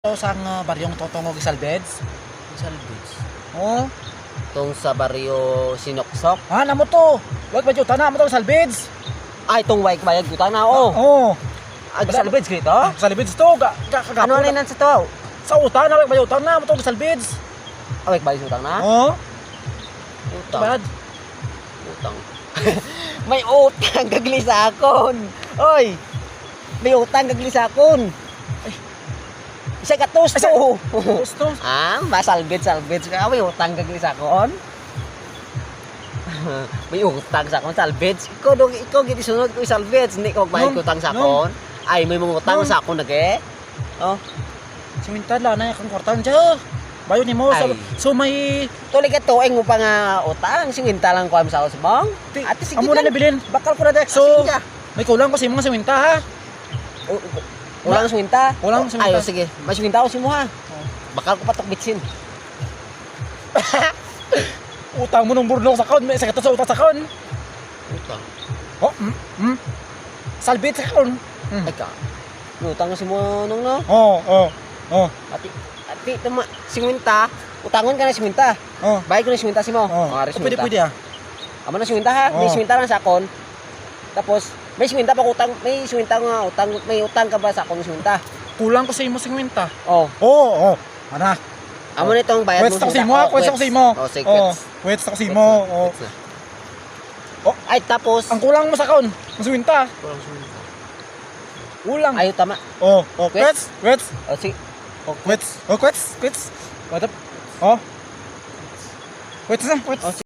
Ito sang baryong Totongog Salveds. Salvage. Oh. Itong sa baryo Sinoksok. Ah, namo to. Wag ba juta na mo to Salveds. Ay, itong white bayag utang na, oh. Oh. Ay, Salvage grito? Salveds to. Ano na sa to? Sa utang na wag ba juta na mo to Salveds. Ay, white bayag utang na? Oh. Utang. Bad. Utang. May utang kagli sa akon. Oy. May utang kagli sa akon. Isa ka tusto. Gusto. Ah, salvage ka. May utang kagli sa akon. May utang sa akon salvage. Ikaw giti sunod ko salvage, hindi ko magbayad ko utang sa akon. Ay, may mga utang sa akon nage. Oh. Simintan la na kang kwartahan siya. Bayo ni mo so may tuloy ka tuwing mo pa nga utang, singwinta lang ko sa usbong. Ate sige. Amo na nabilin. Bakal ko na dek. So, may kulang ko sa mga siminta ha. Ulang swinta? Ulang swinta. Ayo sige. Mas swinta ko si mo ha. Bakal ko patok bitsin. Utang mo nung burnok sa kaon, may sakit sa utang sa kaon. Utang. Oh, Salbit sa kaon. Ay ka. Utang si mo nung no? Oh. Ati tama singwinta. Utangon ka na singwinta. Oh. Bayad ko na singwinta si mo. Pwede ah. Amo na singwinta ha. May singwinta lang sa akon. Tapos may singwinta pa utang, may singwinta nga utang, may utang ka ba sa akong singwinta? Kulang ko sa imo singwinta. Oh. Ana. Amo nitong bayad mo singwinta. Kwets sa imo. Oh, sige. Kwets sa imo. Oh. Ay tapos ang kulang mo sa kaon, singwinta. Kulang. Ay tama. Kwets. Oh, si. Kwets. Kwets. What up? Oh. Kwets na.